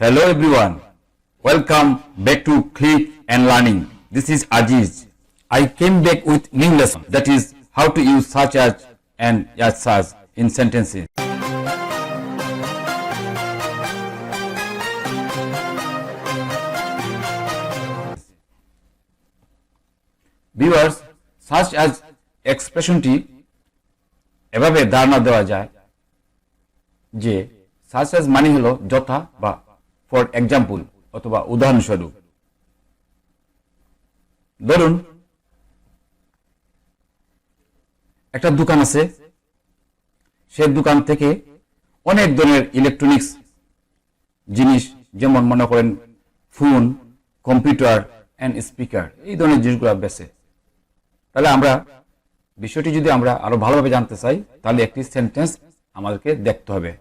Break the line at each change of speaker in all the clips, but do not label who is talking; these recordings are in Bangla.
Hello everyone, welcome back to Click and Learning. This is Aziz. I came back with new lesson, that is how to use such as and as in sentences. Viewers, such as এক্সপ্রেশনটি এভাবে ধারণা দেওয়া যায় যে such as মানে হলো যথা বা ফর এক্সাম্পল অথবা উদাহরণস্বরূপ। ধরুন একটা দোকান আছে, সেই দোকান থেকে অনেক ধরনের ইলেকট্রনিক্স জিনিস, যেমন মনে করেন ফোন, কম্পিউটার এন্ড স্পিকার, এই ধরনের জিনিসগুলো বেচে। তাহলে আমরা বিষয়টি যদি আমরা আরো ভালোভাবে জানতে চাই, তাহলে একটি সেন্টেন্স আমাদেরকে দেখতে হবে।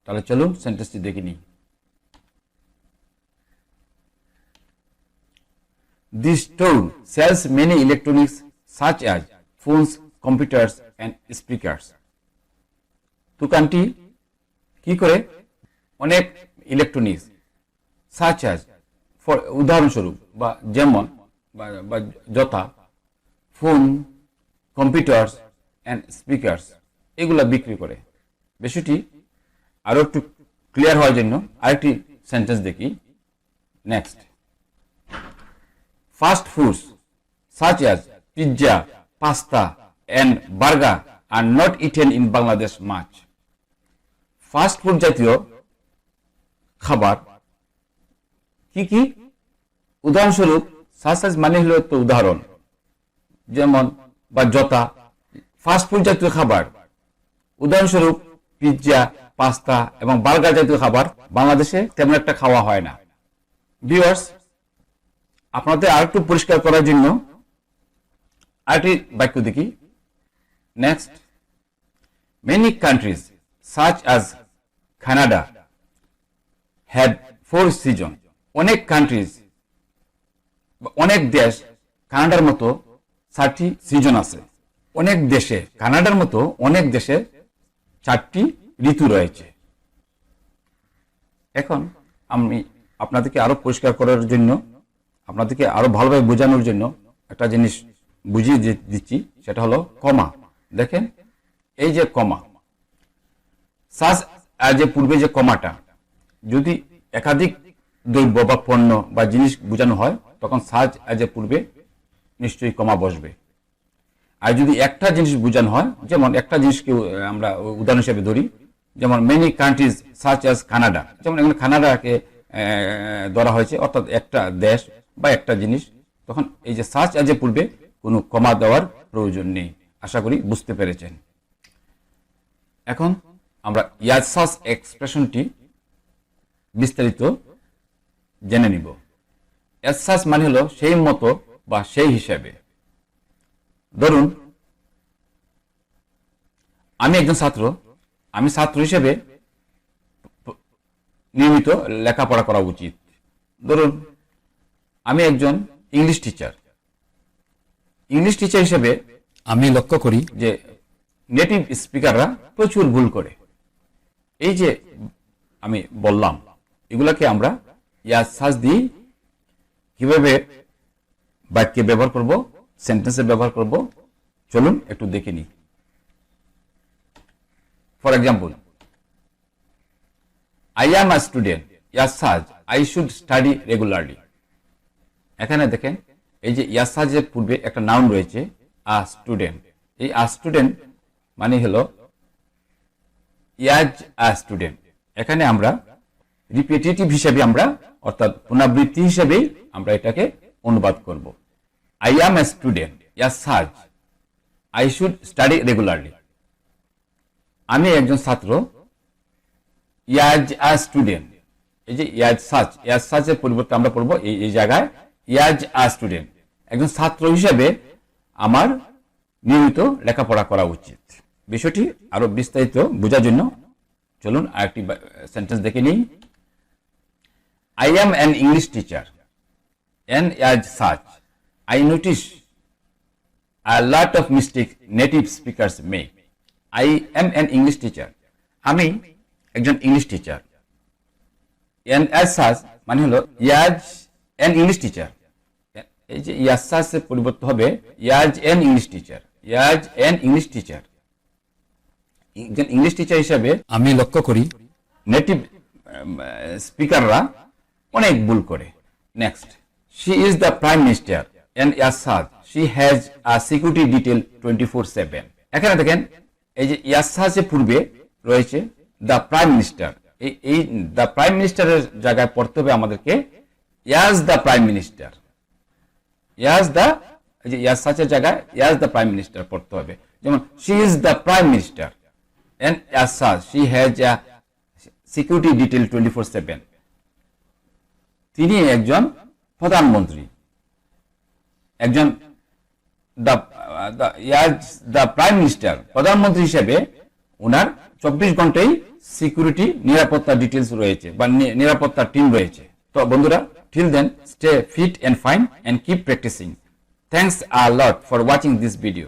তাহলে চলুন সেন্টেন্সটি দেখে নিই। This store sells many electronics such as phones, computers and speakers. দোকানটি কি করে? অনেক ইলেকট্রনিক্স, such as ফর উদাহরণস্বরূপ বা যেমন বা যথা ফোন, কম্পিউটার্স এন্ড স্পিকার্স, এগুলা বিক্রি করে। বিষয়টি আরো একটু ক্লিয়ার হওয়ার জন্য আরেকটি সেন্টেন্স দেখি। Next, fast foods such as pizza, pasta and burger are not eaten in Bangladesh much. Fast food জাতীয় খাবার কি কি? উদাহরণস্বরূপ such as মানে হলো তো উদাহরণ, যেমন বা যথা ফাস্ট ফুড জাতীয় খাবার, উদাহরণস্বরূপ পিৎজা, পাস্তা এবং বার্গার জাতীয় খাবার বাংলাদেশে তেমন একটা খাওয়া হয় না। ভিউয়ার্স, আপনাদের আরেকটু পরিষ্কার করার জন্য আরেকটি বাক্য দেখি। Next, many countries such as Canada had 4 season. অনেক কান্ট্রিজ, অনেক দেশ কানাডার মতো 4টি সিজন আছে। অনেক দেশে, কানাডার মতো অনেক দেশে 4টি ঋতু রয়েছে। এখন আমি আপনাদেরকে আরো পরিষ্কার করার জন্য, আপনাদেরকে আরো ভালোভাবে বোঝানোর জন্য একটা জিনিস বুঝিয়ে দিচ্ছি, সেটা হলো কমা। দেখেন এই যে কমা, সাচ অ্যাজ এ পূর্বে যে কমাটা, যদি একাধিক দ্রব্য বা পণ্য বা জিনিস বোঝানো হয় তখন সাচ অ্যাজ এ পূর্বে নিশ্চয়ই কমা বসবে। আর যদি একটা জিনিস বোঝানো হয়, যেমন একটা জিনিসকে আমরা উদাহরণ হিসেবে ধরি, যেমন many countries such as Canada, যেমন এখানে কানাডাকে ধরা হয়েছে, অর্থাৎ একটা দেশ বা একটা জিনিস, তখন এই যে সাচ অ্যাজ এ পূর্বে কোনো কমা দেওয়ার প্রয়োজন নেই। আশা করি বুঝতে পেরেছেন। এখন আমরা অ্যাজ সাচ এক্সপ্রেশনটি বিস্তারিত জেনে নিব। অ্যাজ সাচ মানে হলো সেই মতো বা সেই হিসাবে। ধরুন আমি একজন ছাত্র, আমি ছাত্র হিসেবে নিয়মিত লেখাপড়া করা উচিত। ধরুন আমি একজন ইংলিশ টিচার, ইংলিশ টিচার হিসেবে আমি লক্ষ্য করি যে নেটিভ স্পিকাররা প্রচুর ভুল করে। এই যে আমি বললাম, এগুলাকে আমরা অ্যাজ সাচ দিয়ে কিভাবে বাক্যে ব্যবহার করব, সেন্টেন্সে ব্যবহার করব, চলুন একটু দেখে নিই। For example, I am a student, as such I should study regularly. এখানে দেখেন এই যে as such এর পূর্বে একটা নাউন রয়েছে, a student। এই a student মানে হলো as a student। এখানে আমরা রিপিটেটিভ হিসেবে আমরা, অর্থাৎ পুনরাবৃত্তি হিসেবে আমরা এটাকে অনুবাদ করব। I am a student, as such I should study regularly. আমি একজন ছাত্র, as a student, এই যে as such এর পরিবর্তে আমরা পড়ব এই জায়গায় as a student, একজন ছাত্র হিসেবে আমার নিয়মিত লেখাপড়া করা উচিত। বিষয়টি আরো বিস্তারিত বোঝার জন্য চলুন আরেকটি সেন্টেন্স দেখে নিই। I am an English teacher and as such I notice a lot of mistakes native speakers make. I am an English teacher. আমি একজন English teacher and as such মানে হলো as an English teacher, এই যে as such এর পরিবর্তন হবে as an English teacher, as an English teacher। একজন ইংলিশ টিচার হিসেবে আমি লক্ষ্য করি নেটিভ স্পিকাররা অনেক ভুল করে। Next, she is the prime minister and as such she has a security detail 24/7। এখানে দেখেন এই যে as such এর পূর্বে রয়েছে the prime minister, এই the prime ministerের জায়গায় পড়তে হবে আমাদেরকে as the prime minister, as the এই যে as such এর জায়গায় as the prime minister পড়তে হবে। যেমন she is the prime minister and as such she has a security detail 24/7। তিনি একজন প্রধানমন্ত্রী, একজন the prime minister প্রধানমন্ত্রী হিসেবে ওনার 24 ঘন্টাই সিকিউরিটি নিরাপত্তা ডিটেলস রয়েছে বা নিরাপত্তা টিম রয়েছে। তো বন্ধুরা, till then stay fit and fine and keep practicing. Thanks a lot for watching this video.